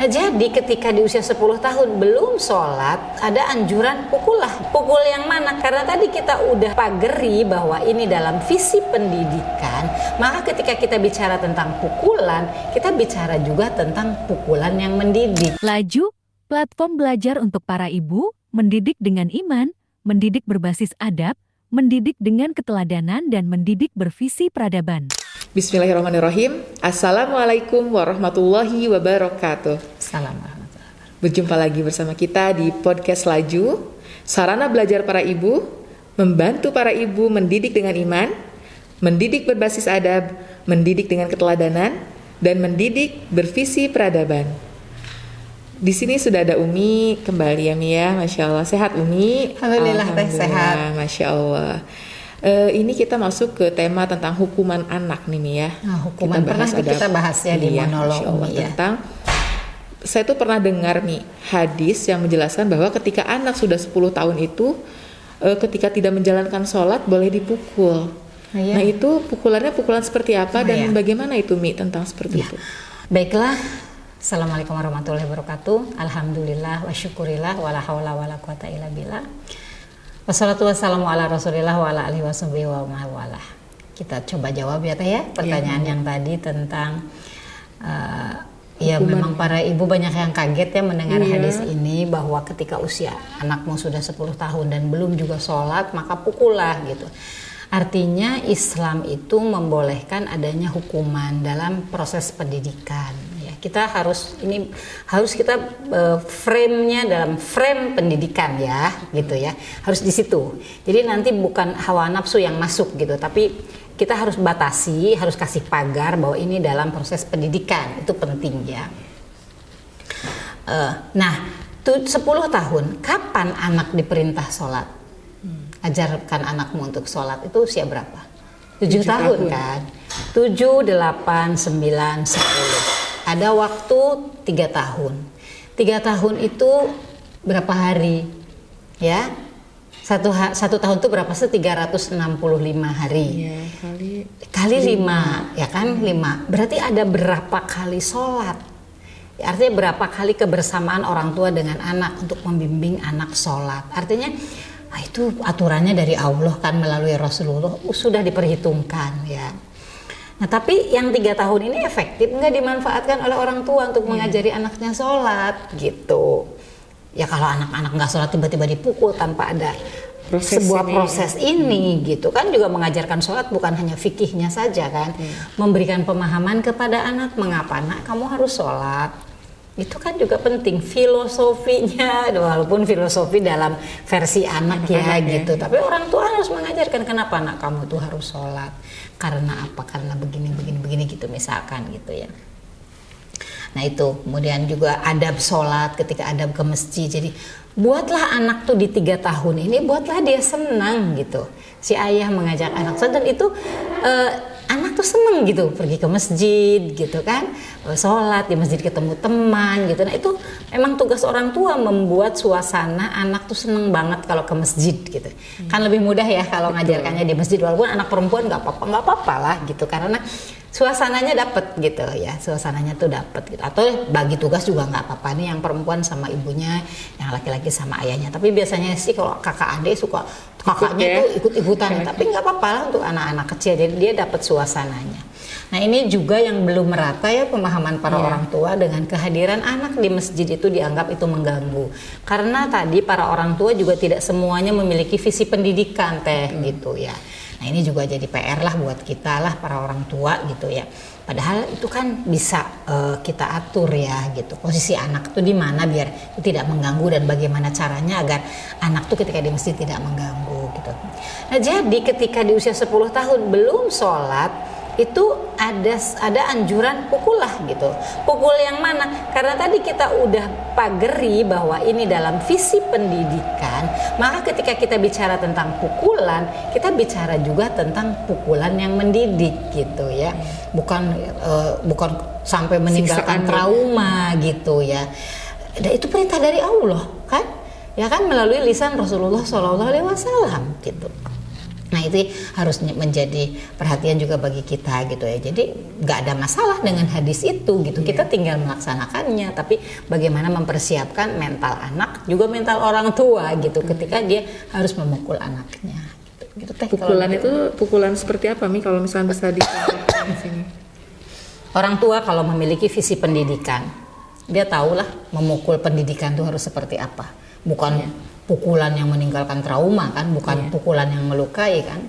Nah, jadi ketika di usia 10 tahun belum sholat, ada anjuran pukullah. Pukul yang mana? Karena tadi kita udah pageri bahwa ini dalam visi pendidikan, maka ketika kita bicara tentang pukulan, kita bicara juga tentang pukulan yang mendidik. Laju, platform belajar untuk para ibu, mendidik dengan iman, mendidik berbasis adab, mendidik dengan keteladanan, dan mendidik bervisi peradaban. Bismillahirrahmanirrahim. Assalamualaikum warahmatullahi wabarakatuh. Assalamualaikum. Berjumpa lagi bersama kita di podcast Laju, sarana belajar para ibu, membantu para ibu mendidik dengan iman, mendidik berbasis adab, mendidik dengan keteladanan, dan mendidik bervisi peradaban. Di sini sudah ada Umi kembali ya Mia, Masya Allah. Sehat Umi? Alhamdulillah teh sehat. Masya Allah. Ini kita masuk ke tema tentang hukuman anak nih Mia. Nah, hukuman kita bahas ya di monolog Umi ya. Tentang, saya tuh pernah dengar nih hadis yang menjelaskan bahwa ketika anak sudah 10 tahun itu, ketika tidak menjalankan sholat boleh dipukul. Nah itu pukulannya pukulan seperti apa dan bagaimana itu Mi tentang seperti itu? Baiklah. Assalamualaikum warahmatullahi wabarakatuh. Alhamdulillah wa syukurillah wa la hawla wa la quwata illa billah. Wassalatu wassalamu ala rasulillah wa ala alihi washabihi wa mawalah. Kita coba jawab ya Teh ya pertanyaan yang tadi tentang ya memang para ibu banyak yang kaget ya mendengar hadis ini, bahwa ketika usia anakmu sudah 10 tahun dan belum juga sholat maka pukullah gitu. Artinya Islam itu membolehkan adanya hukuman dalam proses pendidikan. Kita harus kita frame-nya dalam frame pendidikan ya gitu ya, harus di situ. Jadi nanti bukan hawa nafsu yang masuk gitu, tapi kita harus batasi, harus kasih pagar bahwa ini dalam proses pendidikan, itu penting ya. Nah 10 tahun kapan anak diperintah sholat? Ajarkan anakmu untuk sholat itu usia berapa? 7 tahun kan? 7, 8, 9, 10. Ada waktu 3 tahun. 3 tahun itu berapa hari? Ya, satu tahun itu berapa sih? 365 hari. Ya, kali 5, ya kan? 5. Berarti ada berapa kali sholat? Artinya berapa kali kebersamaan orang tua dengan anak untuk membimbing anak sholat. Artinya itu aturannya dari Allah kan, melalui Rasulullah sudah diperhitungkan ya. Nah tapi yang 3 tahun ini efektif nggak dimanfaatkan oleh orang tua untuk mengajari anaknya sholat gitu. Ya kalau anak-anak nggak sholat tiba-tiba dipukul tanpa ada proses ini gitu kan, juga mengajarkan sholat bukan hanya fikihnya saja kan, memberikan pemahaman kepada anak mengapa nak kamu harus sholat. Itu kan juga penting filosofinya, walaupun filosofi dalam versi anak ya gitu. Tapi orang tua harus mengajarkan kenapa anak kamu tuh harus sholat, karena apa, karena begini gitu misalkan gitu ya. Nah itu kemudian juga adab sholat, ketika adab ke masjid. Jadi buatlah anak tuh di 3 tahun ini, buatlah dia senang gitu. Si ayah mengajak anak sholat, dan itu anak tuh seneng gitu pergi ke masjid gitu kan, sholat di masjid, ketemu teman gitu. Nah itu memang tugas orang tua membuat suasana anak tuh seneng banget kalau ke masjid gitu. Kan lebih mudah ya kalau ngajarkannya di masjid, walaupun anak perempuan nggak apa-apa lah gitu, karena suasananya dapet gitu ya, suasananya tuh dapet gitu. Atau bagi tugas juga nggak apa-apa nih, yang perempuan sama ibunya, yang laki-laki sama ayahnya. Tapi biasanya sih kalau kakak adik suka kakaknya tuh ikut-ikutan, tapi nggak apa-apa lah untuk anak-anak kecil, jadi dia dapat suasananya. Nah ini juga yang belum merata ya pemahaman para orang tua dengan kehadiran anak di masjid itu dianggap itu mengganggu. Karena tadi para orang tua juga tidak semuanya memiliki visi pendidikan Teh gitu ya. Nah ini juga jadi PR lah buat kita lah para orang tua gitu ya. Padahal itu kan bisa kita atur ya gitu. Posisi anak tuh di mana biar itu tidak mengganggu, dan bagaimana caranya agar anak tuh ketika di masjid tidak mengganggu gitu. Nah jadi ketika di usia 10 tahun belum sholat, itu ada anjuran pukullah gitu. Pukul yang mana? Karena tadi kita udah pageri bahwa ini dalam visi pendidikan, maka ketika kita bicara tentang pukulan, kita bicara juga tentang pukulan yang mendidik gitu ya. Bukan sampai meninggalkan trauma gitu ya. Dan itu perintah dari Allah kan? Ya kan, melalui lisan Rasulullah SAW gitu. Nah itu harus menjadi perhatian juga bagi kita gitu ya. Jadi nggak ada masalah dengan hadis itu gitu. Kita tinggal melaksanakannya. Tapi bagaimana mempersiapkan mental anak juga mental orang tua gitu. Ketika dia harus memukul anaknya. Gitu, Teh. Pukulan itu pukulan seperti apa Mi? Kalau misalnya bisa dicontohkan di sini. Orang tua kalau memiliki visi pendidikan, dia tahulah memukul pendidikan itu harus seperti apa. Bukan pukulan yang meninggalkan trauma kan, bukan pukulan yang melukai kan,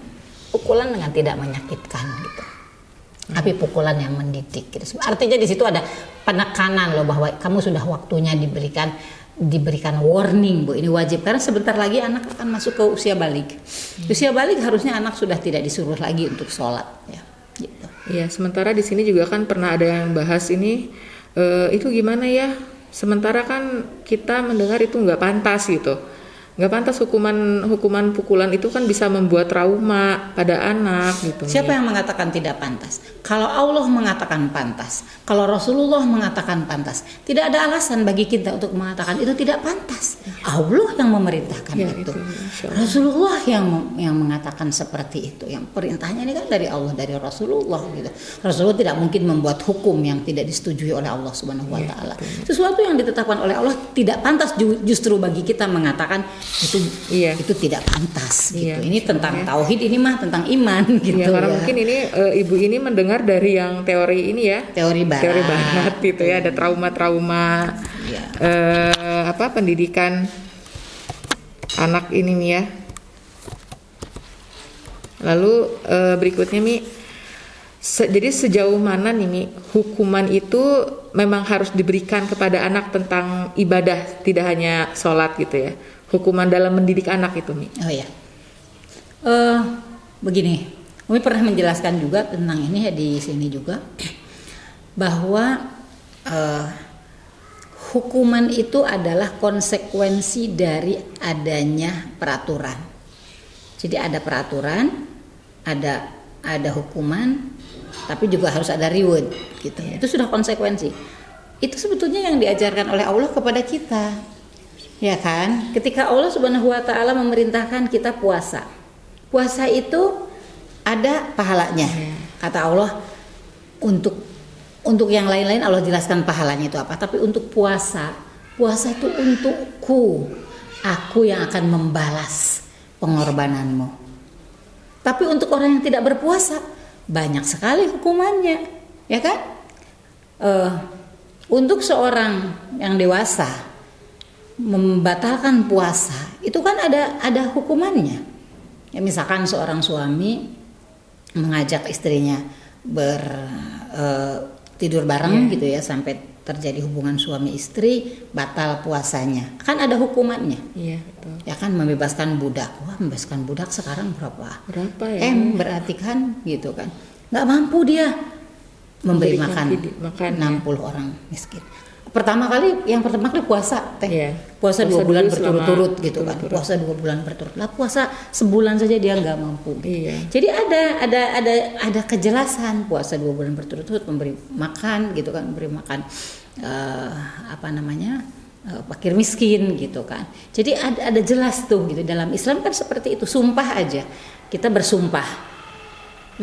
pukulan dengan tidak menyakitkan gitu. Tapi pukulan yang mendidik gitu. Artinya di situ ada penekanan loh bahwa kamu sudah waktunya diberikan warning Bu, ini wajib karena sebentar lagi anak akan masuk ke usia balik. Usia balik harusnya anak sudah tidak disuruh lagi untuk sholat ya. Gitu. Iya, sementara di sini juga kan pernah ada yang bahas ini itu gimana ya? Sementara kan kita mendengar itu nggak pantas gitu. Nggak pantas hukuman pukulan itu kan bisa membuat trauma pada anak gitu. Siapa yang mengatakan tidak pantas? Kalau Allah mengatakan pantas, kalau Rasulullah mengatakan pantas, tidak ada alasan bagi kita untuk mengatakan itu tidak pantas. Allah yang memerintahkan itu. Rasulullah yang mengatakan seperti itu. Yang perintahnya ini kan dari Allah, dari Rasulullah gitu. Rasulullah tidak mungkin membuat hukum yang tidak disetujui oleh Allah Subhanahu wa taala. Sesuatu yang ditetapkan oleh Allah tidak pantas justru bagi kita mengatakan itu tidak pantas gitu. Ini tentang tauhid, ini mah tentang iman gitu. Karena mungkin ini ibu ini mendengar dari yang teori ini ya. Teori barat gitu ya, ada trauma-trauma pendidikan anak ini Mi ya. Lalu berikutnya Mi, jadi sejauh mana nih Mi hukuman itu memang harus diberikan kepada anak tentang ibadah, tidak hanya sholat gitu ya. Hukuman dalam mendidik anak itu Mi. Oh ya, begini, Umi pernah menjelaskan juga tentang ini ya di sini juga bahwa hukuman itu adalah konsekuensi dari adanya peraturan. Jadi ada peraturan, ada hukuman, tapi juga harus ada reward gitu. Itu sudah konsekuensi. Itu sebetulnya yang diajarkan oleh Allah kepada kita. Ya kan, ketika Allah Subhanahu wa taala memerintahkan kita puasa. Puasa itu ada pahalanya. Kata Allah untuk yang lain-lain Allah jelaskan pahalanya itu apa, tapi untuk puasa itu untukku. Aku yang akan membalas pengorbananmu. Tapi untuk orang yang tidak berpuasa banyak sekali hukumannya, ya kan? Untuk seorang yang dewasa membatalkan puasa itu kan ada hukumannya. Ya, misalkan seorang suami mengajak istrinya tidur bareng gitu ya sampai terjadi hubungan suami istri, batal puasanya. Kan ada hukumannya. Iya, betul. Ya kan, membebaskan budak. Wah, membebaskan budak sekarang berapa ya? Berarti kan gitu kan. Nggak mampu dia memberi makan 60 orang miskin. Pertama kali puasa Teh. Yeah. Puasa 2 bulan berturut-turut gitu kan. Puasa 2 bulan berturut. Lah puasa sebulan saja dia nggak mampu. Iya. Jadi ada kejelasan puasa 2 bulan berturut-turut, memberi makan gitu kan, memberi makan fakir miskin gitu kan. Jadi ada jelas tuh gitu. Dalam Islam kan seperti itu, sumpah aja. Kita bersumpah.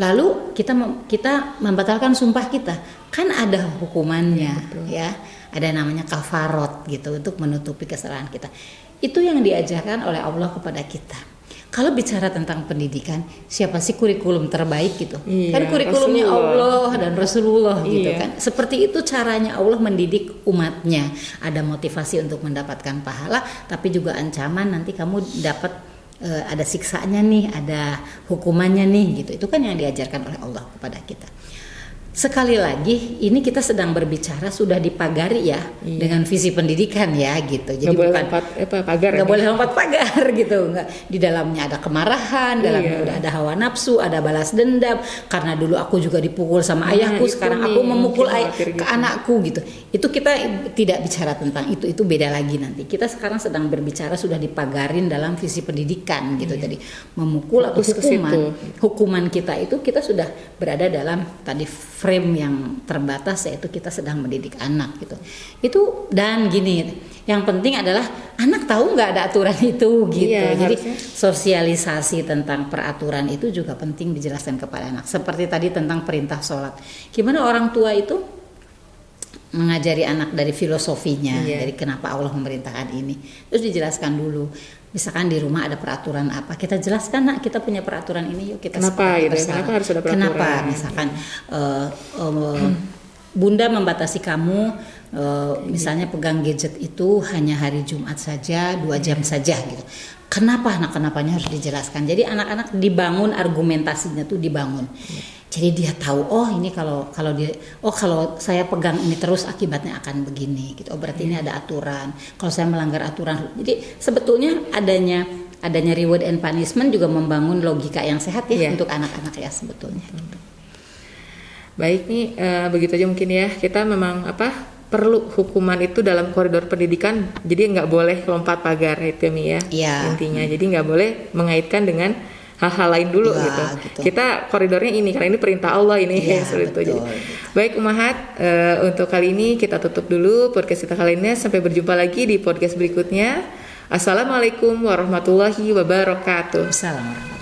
Lalu kita membatalkan sumpah kita. Kan ada hukumannya ya. Ada namanya kafarot gitu untuk menutupi kesalahan kita. Itu yang diajarkan oleh Allah kepada kita. Kalau bicara tentang pendidikan, siapa sih kurikulum terbaik gitu? Kan kurikulumnya Allah dan Rasulullah gitu kan. Seperti itu caranya Allah mendidik umatnya. Ada motivasi untuk mendapatkan pahala, tapi juga ancaman nanti kamu dapat ada siksanya nih, ada hukumannya nih gitu. Itu kan yang diajarkan oleh Allah kepada kita. Sekali lagi, ini kita sedang berbicara sudah dipagari ya dengan visi pendidikan ya gitu. Jadi nggak boleh lompat pagar gitu. Nggak, di dalamnya ada kemarahan, dalamnya udah ada hawa nafsu, ada balas dendam. Karena dulu aku juga dipukul sama ayahku, sekarang aku memukul ke anakku gitu. Itu kita tidak bicara tentang itu beda lagi nanti. Kita sekarang sedang berbicara sudah dipagarin dalam visi pendidikan gitu. Jadi memukul atau hukuman kita itu kita sudah berada dalam tadi frame yang terbatas, yaitu kita sedang mendidik anak gitu. Itu dan gini, yang penting adalah anak tahu nggak ada aturan itu gitu. Iya, Jadi harusnya. sosialisasi tentang peraturan itu juga penting dijelaskan kepada anak. Seperti tadi tentang perintah sholat. Gimana orang tua itu mengajari anak dari filosofinya, Iya. dari kenapa Allah memerintahkan ini. Terus dijelaskan dulu. Misalkan di rumah ada peraturan apa, kita jelaskan, nak, kita punya peraturan ini, yuk kita Kenapa sepakati gitu ya? bersama. Kenapa harus ada peraturan? Kenapa? Misalkan Bunda membatasi kamu misalnya pegang gadget itu hanya hari Jumat saja 2 jam saja gitu. Kenapa? Nah, kenapanya harus dijelaskan. Jadi anak-anak dibangun argumentasinya tuh dibangun. Jadi dia tahu, oh ini kalau saya pegang ini terus akibatnya akan begini gitu. Oh berarti ini ada aturan. Kalau saya melanggar aturan. Jadi sebetulnya adanya reward and punishment juga membangun logika yang sehat ya untuk anak-anak ya sebetulnya. Baik nih, begitu aja mungkin ya. Kita memang perlu hukuman itu dalam koridor pendidikan. Jadi nggak boleh lompat pagar itu Mi ya. Iya. Intinya. Jadi nggak boleh mengaitkan dengan hal-hal lain dulu Ya, gitu. gitu. Kita koridornya ini karena ini perintah Allah ini Iya, seperti itu. betul, Jadi, betul. baik Ummahat, untuk kali ini kita tutup dulu podcast kita kali ini. Sampai berjumpa lagi di podcast berikutnya. Assalamualaikum warahmatullahi wabarakatuh. Assalamualaikum.